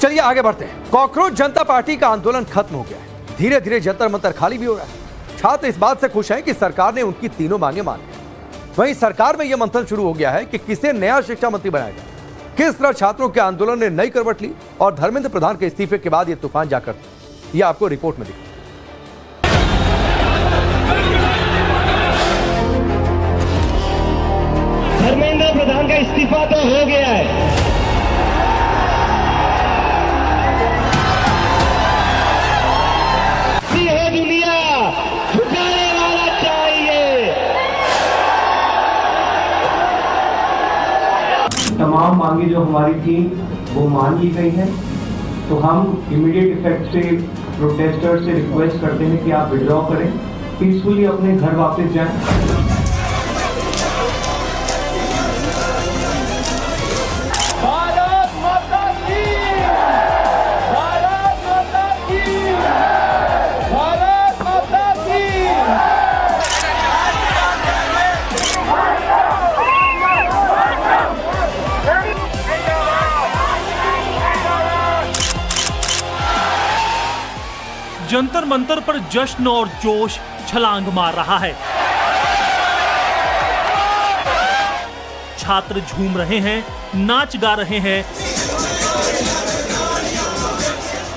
चलिए आगे बढ़ते हैं। कॉकरोच जनता पार्टी का आंदोलन खत्म हो गया है। धीरे धीरे जंतर मंतर खाली भी हो रहा है। छात्र इस बात से खुश हैं कि सरकार ने उनकी तीनों मांगे मान ली। वहीं सरकार में यह मंथन शुरू हो गया है कि किसे नया शिक्षा मंत्री बनाया जाए। किस तरह छात्रों के आंदोलन ने नई करवट ली और धर्मेंद्र प्रधान के इस्तीफे के बाद यह तूफान जाकर यह आपको रिपोर्ट में दिखा। धर्मेंद्र प्रधान का इस्तीफा तो हो गया है। है दुनिया झुकाने वाला चाहिए। तमाम मांगे जो हमारी थी वो मान ली गई है। तो हम इमीडिएट इफेक्ट से प्रोटेस्टर्स से रिक्वेस्ट करते हैं कि आप विड्रॉ करें, पीसफुली अपने घर वापस जाएं। जंतर मंतर पर जश्न और जोश छलांग मार रहा है। छात्र झूम रहे हैं, नाच गा रहे हैं,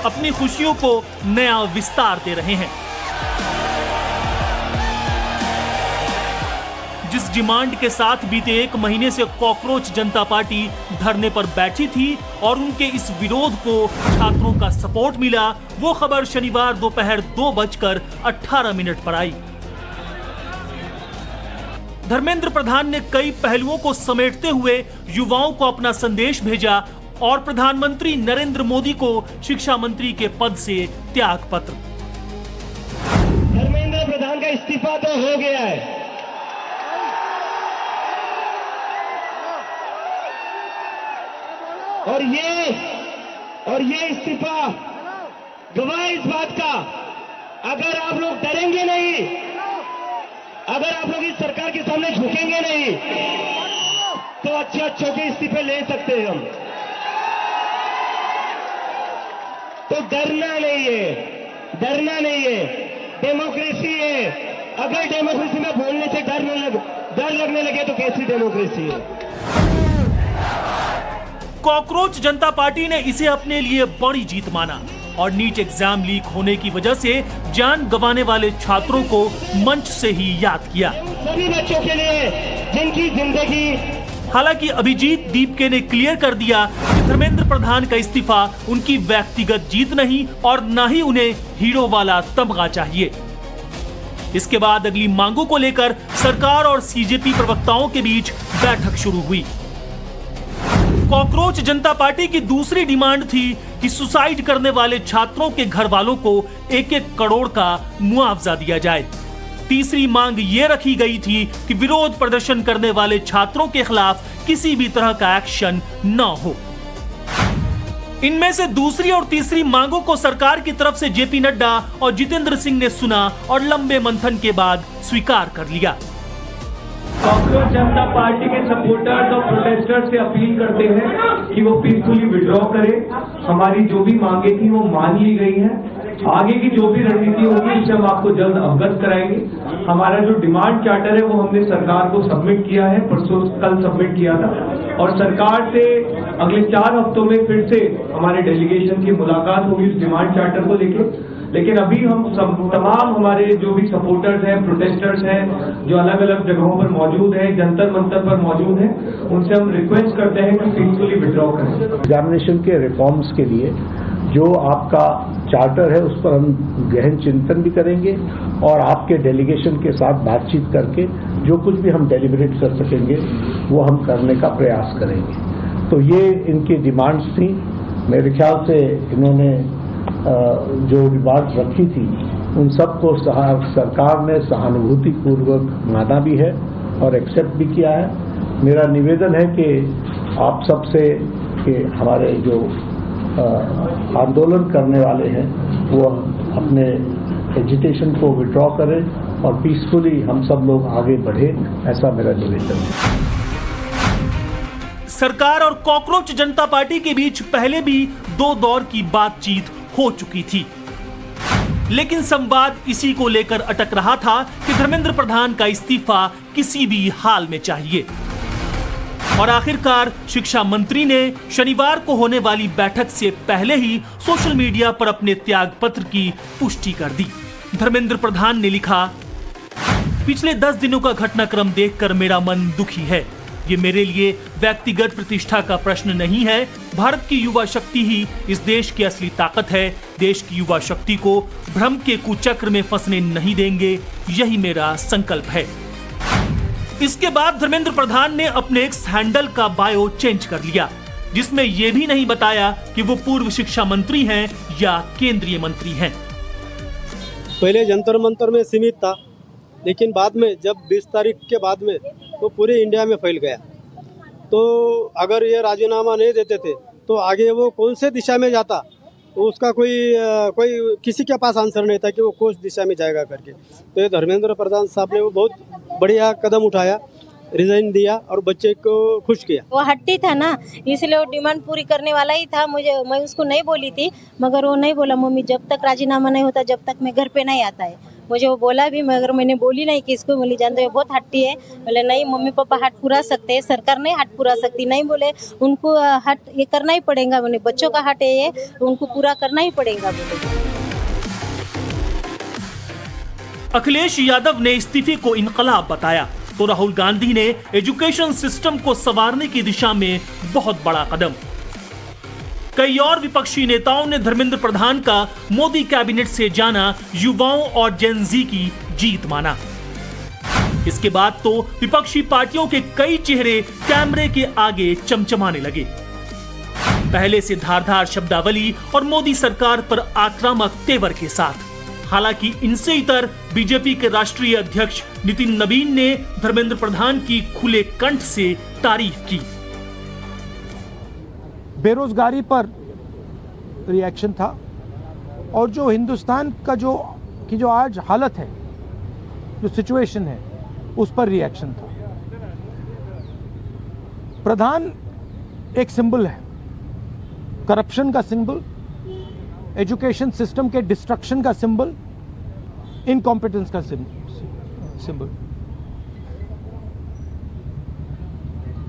अपनी खुशियों को नया विस्तार दे रहे हैं। जिस डिमांड के साथ बीते 1 महीने से कॉकरोच जनता पार्टी धरने पर बैठी थी और उनके इस विरोध को छात्रों का सपोर्ट मिला, वो खबर शनिवार दोपहर 2:18 पर आई। धर्मेंद्र प्रधान ने कई पहलुओं को समेटते हुए युवाओं को अपना संदेश भेजा और प्रधानमंत्री नरेंद्र मोदी को शिक्षा मंत्री के पद से त्याग पत्र। धर्मेंद्र प्रधान का इस्तीफा तो हो गया है। और ये इस्तीफा गवाह इस बात का, अगर आप लोग डरेंगे नहीं, अगर आप लोग इस सरकार के सामने झुकेंगे नहीं, तो अच्छे के इस्तीफे ले सकते हैं हम। तो डरना नहीं है, डेमोक्रेसी है। अगर डेमोक्रेसी में बोलने से डर लगने लगे तो कैसी डेमोक्रेसी है? कॉकरोच जनता पार्टी ने इसे अपने लिए बड़ी जीत माना और नीट एग्जाम लीक होने की वजह से जान गंवाने वाले छात्रों को मंच से ही याद किया। सभी बच्चों के लिए जिनकी जिंदगी। हालांकि अभिजीत दीपके ने क्लियर कर दिया कि धर्मेंद्र प्रधान का इस्तीफा उनकी व्यक्तिगत जीत नहीं और न ही उन्हें हीरो वाला तमगा चाहिए। इसके बाद अगली मांगों को लेकर सरकार और सीजेपी प्रवक्ताओं के बीच बैठक शुरू हुई। कॉकरोच जनता पार्टी की दूसरी डिमांड थी कि सुसाइड करने वाले छात्रों के घर वालों को 1-1 करोड़ का मुआवजा दिया जाए। तीसरी मांग ये रखी गई थी कि विरोध प्रदर्शन करने वाले छात्रों के खिलाफ किसी भी तरह का एक्शन न हो। इनमें से दूसरी और तीसरी मांगों को सरकार की तरफ से जेपी नड्डा और जितेंद्र सिंह ने सुना और लंबे मंथन के बाद स्वीकार कर लिया। कॉकरोच जनता पार्टी के सपोर्टर्स और प्रोटेस्टर्स से अपील करते हैं कि वो पीसफुली विड्रॉ करें। हमारी जो भी मांगे थी वो मान ली गई है। आगे की जो भी रणनीति होगी उससे हम आपको जल्द अवगत कराएंगे। हमारा जो डिमांड चार्टर है वो हमने सरकार को सबमिट किया है, कल सबमिट किया था और सरकार से अगले 4 हफ्तों में फिर से हमारे डेलीगेशन की मुलाकात होगी उस डिमांड चार्टर को लेकर। लेकिन अभी हम सब तमाम हमारे जो भी सपोर्टर्स हैं, प्रोटेस्टर्स हैं, जो अलग अलग जगहों पर मौजूद हैं, जंतर मंतर पर मौजूद हैं, उनसे हम रिक्वेस्ट करते हैं कि पीसफुली विड्रॉ करें। एग्जामिनेशन के रिफॉर्म्स के लिए जो आपका चार्टर है उस पर हम गहन चिंतन भी करेंगे और आपके डेलीगेशन के साथ बातचीत करके जो कुछ भी हम डेलिब्रेट कर सकेंगे वो हम करने का प्रयास करेंगे। तो ये इनकी डिमांड्स थी। मेरे ख्याल से इन्होंने जो डिमांड रखी थी उन सबको सरकार ने सहानुभूतिपूर्वक माना भी है और एक्सेप्ट भी किया है। मेरा निवेदन है कि आप सबसे कि हमारे जो आंदोलन करने वाले हैं वो अपने एजिटेशन को विड्रॉ करें और पीसफुली हम सब लोग आगे बढ़े, ऐसा मेरा निवेदन है। सरकार और कॉकरोच जनता पार्टी के बीच पहले भी 2 दौर की बातचीत हो चुकी थी, लेकिन संवाद इसी को लेकर अटक रहा था कि धर्मेंद्र प्रधान का इस्तीफा किसी भी हाल में चाहिए। और आखिरकार शिक्षा मंत्री ने शनिवार को होने वाली बैठक से पहले ही सोशल मीडिया पर अपने त्याग पत्र की पुष्टि कर दी। धर्मेंद्र प्रधान ने लिखा, पिछले 10 दिनों का घटनाक्रम देखकर मेरा मन दुखी है। ये मेरे लिए व्यक्तिगत प्रतिष्ठा का प्रश्न नहीं है। भारत की युवा शक्ति ही इस देश की असली ताकत है। देश की युवा शक्ति को भ्रम के कुचक्र में फंसने नहीं देंगे, यही मेरा संकल्प है। इसके बाद धर्मेंद्र प्रधान ने अपने एक्स हैंडल का बायो चेंज कर लिया, जिसमें यह भी नहीं बताया कि वो पूर्व शिक्षा मंत्री हैं या केंद्रीय मंत्री हैं। पहले जंतर मंतर में सीमित था, लेकिन बाद में जब 20 तारीख के बाद में तो पूरे इंडिया में फैल गया। तो अगर ये राजीनामा नहीं देते थे तो आगे वो कौन से दिशा में जाता, तो उसका कोई किसी के पास आंसर नहीं था कि वो कौन दिशा में जाएगा करके। तो ये धर्मेंद्र प्रधान साहब ने वो बहुत बढ़िया कदम उठाया, रिजाइन दिया और बच्चे को खुश किया। वो हट्टी था ना, इसलिए वो डिमांड पूरी करने वाला ही था। मैं उसको नहीं बोली थी, मगर वो नहीं बोला मम्मी जब तक राजीनामा नहीं होता जब तक मैं घर पे नहीं आता है। मुझे वो बोला भी, मगर मैंने बोली नहीं कि इसको बोली जानते हो बहुत हट्टी है। बोले नहीं मम्मी पापा हट पूरा सकते हैं, सरकार नहीं हट पूरा सकती। नहीं बोले उनको हट ये करना ही पड़ेगा, बोले बच्चों का हट है ये, उनको पूरा करना ही पड़ेगा बोले। अखिलेश यादव ने इस्तीफे को इनकलाब बताया तो राहुल गांधी ने एजुकेशन सिस्टम को संवारने की दिशा में बहुत बड़ा कदम। कई और विपक्षी नेताओं ने धर्मेंद्र प्रधान का मोदी कैबिनेट से जाना युवाओं और जेन जी की जीत माना। इसके बाद तो विपक्षी पार्टियों के कई चेहरे कैमरे के आगे चमचमाने लगे, पहले से धारदार शब्दावली और मोदी सरकार पर आक्रामक तेवर के साथ। हालांकि इनसे इतर बीजेपी के राष्ट्रीय अध्यक्ष नितिन नवीन ने धर्मेंद्र प्रधान की खुले कंठ से तारीफ की। बेरोजगारी पर रिएक्शन था और जो हिंदुस्तान का जो आज हालत है, जो सिचुएशन है, उस पर रिएक्शन था। प्रधान एक सिंबल है, करप्शन का सिंबल, एजुकेशन सिस्टम के डिस्ट्रक्शन का सिंबल, इनकॉम्पिटेंस का सिंबल।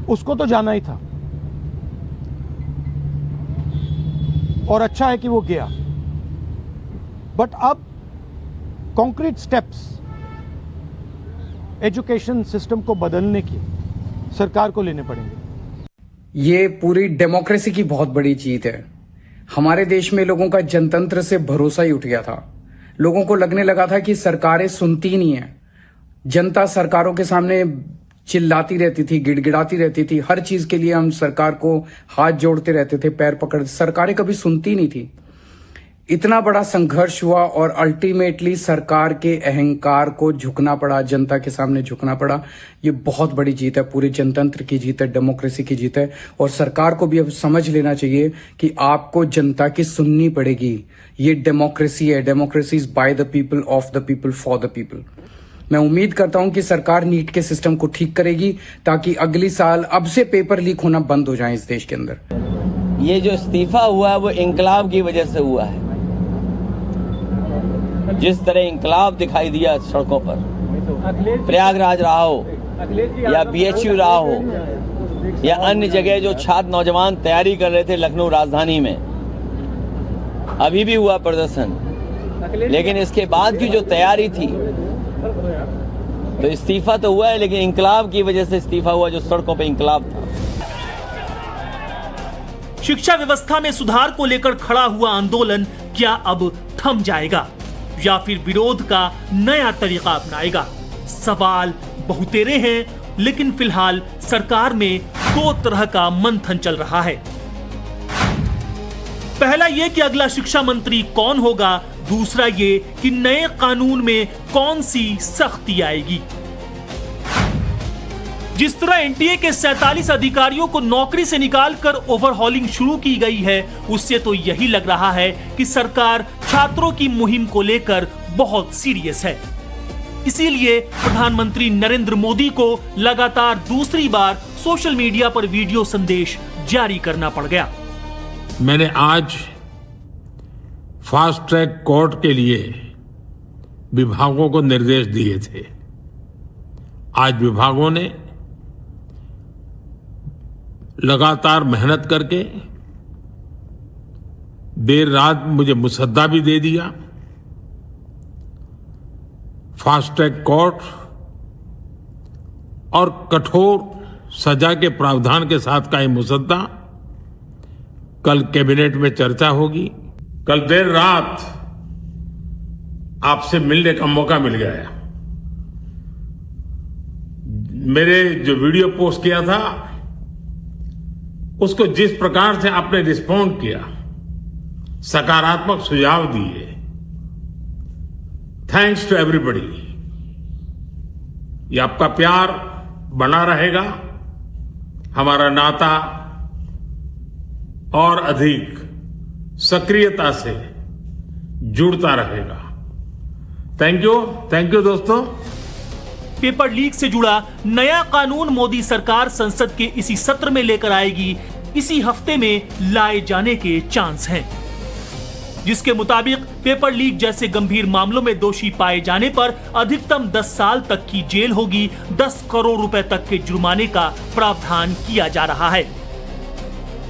उसको तो जाना ही था और अच्छा है कि वो गया, बट अब कॉन्क्रीट स्टेप्स एजुकेशन सिस्टम को बदलने की सरकार को लेने पड़ेंगे। ये पूरी डेमोक्रेसी की बहुत बड़ी जीत है। हमारे देश में लोगों का जनतंत्र से भरोसा ही उठ गया था। लोगों को लगने लगा था कि सरकारें सुनती नहीं है। जनता सरकारों के सामने चिल्लाती रहती थी, गिड़गिड़ाती रहती थी। हर चीज के लिए हम सरकार को हाथ जोड़ते रहते थे, पैर पकड़। सरकारें कभी सुनती नहीं थी। इतना बड़ा संघर्ष हुआ और अल्टीमेटली सरकार के अहंकार को झुकना पड़ा, जनता के सामने झुकना पड़ा। ये बहुत बड़ी जीत है, पूरे जनतंत्र की जीत है, डेमोक्रेसी की जीत है। और सरकार को भी अब समझ लेना चाहिए कि आपको जनता की सुननी पड़ेगी। ये डेमोक्रेसी है, democracy is by the people, of the people, for the people. मैं उम्मीद करता हूं कि सरकार नीट के सिस्टम को ठीक करेगी ताकि अगली साल अब से पेपर लीक होना बंद हो जाए इस देश के अंदर। ये जो इस्तीफा हुआ है वो इंकलाब की वजह से हुआ है। जिस तरह इंकलाब दिखाई दिया सड़कों पर, प्रयागराज रहा हो या बीएचयू रहा हो या अन्य जगह जो छात्र नौजवान तैयारी कर रहे थे लखनऊ राजधानी में, अभी भी हुआ प्रदर्शन। लेकिन इसके बाद की जो तैयारी थी, तो इस्तीफा तो हुआ है लेकिन इंकलाब की वजह से इस्तीफा हुआ, जो सड़कों पे इंकलाब था। शिक्षा व्यवस्था में सुधार को लेकर खड़ा हुआ आंदोलन क्या अब थम जाएगा या फिर विरोध का नया तरीका अपनाएगा? सवाल बहुतेरे हैं, लेकिन फिलहाल सरकार में 2 तरह का मंथन चल रहा है। पहला ये कि अगला शिक्षा मंत्री कौन होगा, दूसरा ये कि नए कानून में कौन सी सख्ती आएगी। जिस तरह एनटीए के 47 अधिकारियों को नौकरी से निकालकर ओवरहॉलिंग शुरू की गई है, उससे तो यही लग रहा है कि सरकार छात्रों की मुहिम को लेकर बहुत सीरियस है। इसीलिए प्रधानमंत्री नरेंद्र मोदी को लगातार दूसरी बार सोशल मीडिया पर वीडियो संदेश जारी करना पड़ गया। मैंने आज फास्ट ट्रैक कोर्ट के लिए विभागों को निर्देश दिए थे। आज विभागों ने लगातार मेहनत करके देर रात मुझे मुसद्दा भी दे दिया। फास्ट ट्रैक कोर्ट और कठोर सजा के प्रावधान के साथ का ये मुसद्दा कल कैबिनेट में चर्चा होगी। कल देर रात आपसे मिलने का मौका मिल गया। मेरे जो वीडियो पोस्ट किया था उसको जिस प्रकार से आपने रिस्पॉन्ड किया, सकारात्मक सुझाव दिए, थैंक्स टू एवरीबॉडी। ये आपका प्यार बना रहेगा, हमारा नाता और अधिक सक्रियता से जुड़ता रहेगा। थैंक यू दोस्तों। पेपर लीक से जुड़ा नया कानून मोदी सरकार संसद के इसी सत्र में लेकर आएगी। इसी हफ्ते में लाए जाने के चांस हैं, जिसके मुताबिक पेपर लीक जैसे गंभीर मामलों में दोषी पाए जाने पर अधिकतम 10 साल तक की जेल होगी। 10 करोड़ रुपए तक के जुर्माने का प्रावधान किया जा रहा है।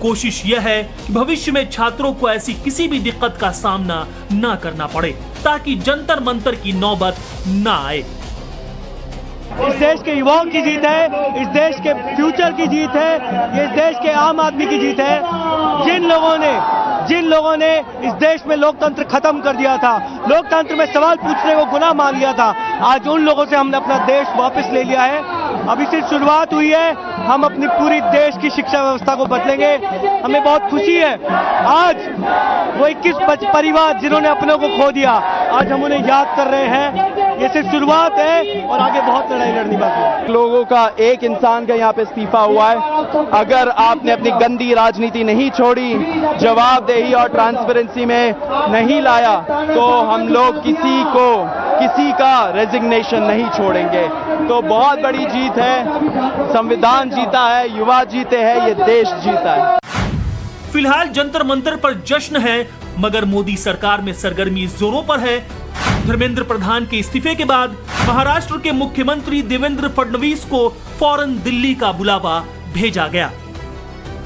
कोशिश यह है कि भविष्य में छात्रों को ऐसी किसी भी दिक्कत का सामना न करना पड़े, ताकि जंतर मंतर की नौबत न आए। इस देश के युवाओं की जीत है, इस देश के फ्यूचर की जीत है, ये इस देश के आम आदमी की जीत है। जिन लोगों ने इस देश में लोकतंत्र खत्म कर दिया था, लोकतंत्र में सवाल पूछने को गुनाह मान लिया था, आज उन लोगों से हमने अपना देश वापस ले लिया है। अभी सिर्फ शुरुआत हुई है। हम अपनी पूरी देश की शिक्षा व्यवस्था को बदलेंगे। हमें बहुत खुशी है। आज वो 21 परिवार जिन्होंने अपनों को खो दिया, आज हम उन्हें याद कर रहे हैं। ये सिर्फ शुरुआत है और आगे बहुत लड़ाई लड़नी बाकी है। लोगों का, एक इंसान का यहाँ पे इस्तीफा हुआ है। अगर आपने अपनी गंदी राजनीति नहीं छोड़ी, जवाबदेही और ट्रांसपेरेंसी में नहीं लाया, तो हम लोग किसी का रेजिग्नेशन नहीं छोड़ेंगे। तो बहुत बड़ी जीत है। संविधान जीता है, युवा जीते हैं, ये देश जीता है। फिलहाल जंतर मंतर पर जश्न है, मगर मोदी सरकार में सरगर्मी जोरों पर है। धर्मेंद्र प्रधान के इस्तीफे के बाद महाराष्ट्र के मुख्यमंत्री देवेंद्र फडणवीस को फौरन दिल्ली का बुलावा भेजा गया।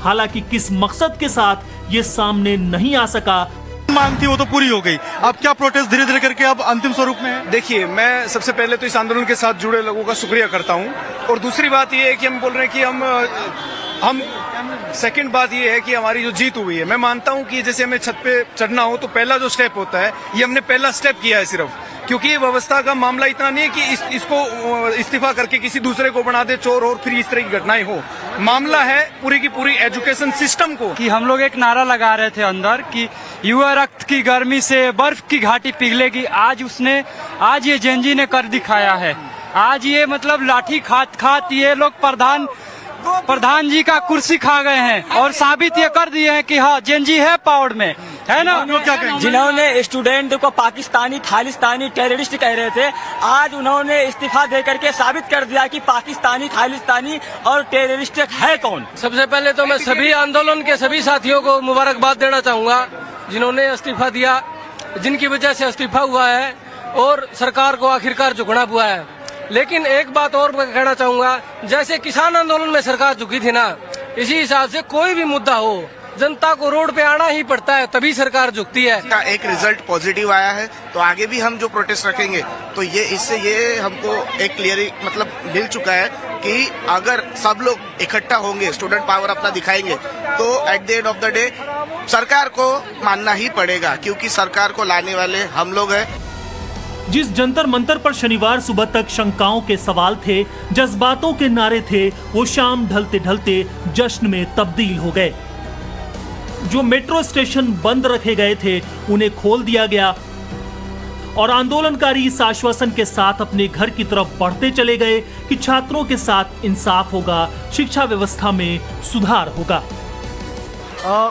हालांकि किस मकसद के साथ ये सामने नहीं आ सका। मांग थी वो तो पूरी हो गई। अब क्या प्रोटेस्ट धीरे धीरे करके अब अंतिम स्वरूप में है? देखिए, मैं सबसे पहले तो इस आंदोलन के साथ जुड़े लोगों का शुक्रिया करता हूं, और दूसरी बात ये है कि हम बोल रहे हैं कि हम सेकंड बात ये है कि हमारी जो जीत हुई है, मैं मानता हूं कि जैसे हमें छत पे चढ़ना हो तो पहला जो स्टेप होता है, ये हमने पहला स्टेप किया है सिर्फ, क्योंकि ये व्यवस्था का मामला इतना नहीं है कि इसको इस्तीफा करके किसी दूसरे को बना दे चोर और फिर इस तरह की घटनाएं हो। मामला है पूरी की पूरी एजुकेशन सिस्टम को। कि हम लोग एक नारा लगा रहे थे अंदर कि युवा रक्त की गर्मी से बर्फ की घाटी पिघलेगी। आज ये जेनजी ने कर दिखाया है। आज ये मतलब लाठी खात ये लोग प्रधान जी का कुर्सी खा गए हैं और साबित ये कर दिए हैं कि हाँ, जेनजी है पावर में, है ना। जिन्होंने स्टूडेंट को पाकिस्तानी खालिस्तानी टेररिस्ट कह रहे थे, आज उन्होंने इस्तीफा दे करके साबित कर दिया कि पाकिस्तानी खालिस्तानी और टेररिस्ट है कौन। सबसे पहले तो मैं सभी आंदोलन के सभी साथियों को मुबारकबाद देना चाहूंगा, जिन्होंने इस्तीफा दिया, जिनकी वजह से इस्तीफा हुआ है और सरकार को आखिरकार झुकना हुआ है। लेकिन एक बात और मैं कहना चाहूंगा, जैसे किसान आंदोलन में सरकार झुकी थी ना, इसी हिसाब से कोई भी मुद्दा हो, जनता को रोड पे आना ही पड़ता है, तभी सरकार झुकती है। एक रिजल्ट पॉजिटिव आया है, तो आगे भी हम जो प्रोटेस्ट रखेंगे, तो ये हमको एक क्लियर मतलब मिल चुका है कि अगर सब लोग इकट्ठा होंगे, स्टूडेंट पावर अपना दिखाएंगे, तो at the end of the day सरकार को मानना ही पड़ेगा, क्योंकि सरकार को लाने वाले हम लोग हैं। जिस जंतर मंतर पर शनिवार सुबह तक शंकाओं के सवाल थे, जज्बातों के नारे थे, वो शाम ढलते ढलते जश्न में तब्दील हो गए। जो मेट्रो स्टेशन बंद रखे गए थे, उन्हें खोल दिया गया और आंदोलनकारी इस आश्वासन के साथ अपने घर की तरफ बढ़ते चले गए कि छात्रों के साथ इंसाफ होगा, शिक्षा व्यवस्था में सुधार होगा।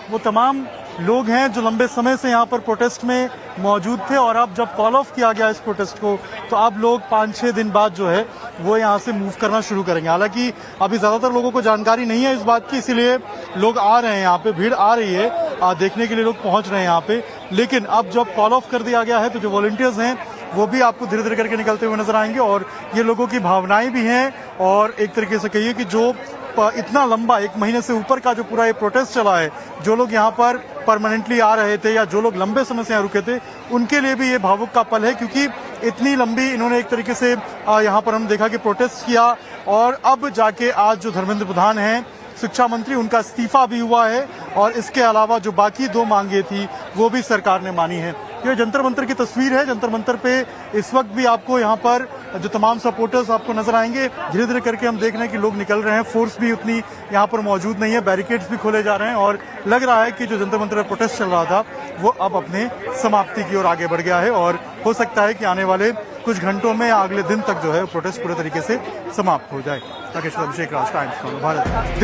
वो तमाम लोग हैं जो लंबे समय से यहाँ पर प्रोटेस्ट में मौजूद थे और अब जब कॉल ऑफ किया गया इस प्रोटेस्ट को तो अब लोग 5-6 दिन बाद जो है वो यहाँ से मूव करना शुरू करेंगे। हालांकि अभी ज्यादातर लोगों को जानकारी नहीं है इस बात की, इसीलिए लोग आ रहे हैं यहाँ पे, भीड़ आ रही है, देखने के लिए लोग पहुंच रहे हैं यहाँ पे। लेकिन अब जब कॉल ऑफ कर दिया गया है तो जो वॉलंटियर्स हैं वो भी आपको धीरे धीरे करके निकलते हुए नजर आएंगे और ये लोगों की भावनाएं भी हैं। और एक तरीके से कहिए कि जो इतना लंबा 1 महीने से ऊपर का जो पूरा ये प्रोटेस्ट चला है, जो लोग यहाँ पर परमानेंटली आ रहे थे या जो लोग लंबे समय से यहाँ रुके थे, उनके लिए भी ये भावुक का पल है, क्योंकि इतनी लंबी इन्होंने एक तरीके से यहाँ पर हम देखा कि प्रोटेस्ट किया और अब जाके आज जो धर्मेंद्र प्रधान हैं शिक्षा मंत्री, उनका इस्तीफा भी हुआ है और इसके अलावा जो बाकी 2 मांगे थी वो भी सरकार ने मानी है। ये जंतर मंतर की तस्वीर है। जंतर मंतर पे इस वक्त भी आपको यहाँ पर जो तमाम सपोर्टर्स आपको नजर आएंगे। धीरे धीरे करके हम देख रहे हैं कि लोग निकल रहे हैं, फोर्स भी उतनी यहाँ पर मौजूद नहीं है, बैरिकेड्स भी खोले जा रहे हैं और लग रहा है कि जो जंतर मंतर में प्रोटेस्ट चल रहा था वो अब अपने समाप्ति की ओर आगे बढ़ गया है और हो सकता है कि आने वाले कुछ घंटों में या अगले दिन तक जो है प्रोटेस्ट पूरे तरीके से समाप्त हो जाए। राकेश अभिषेक, राज टाइम्स, भारत।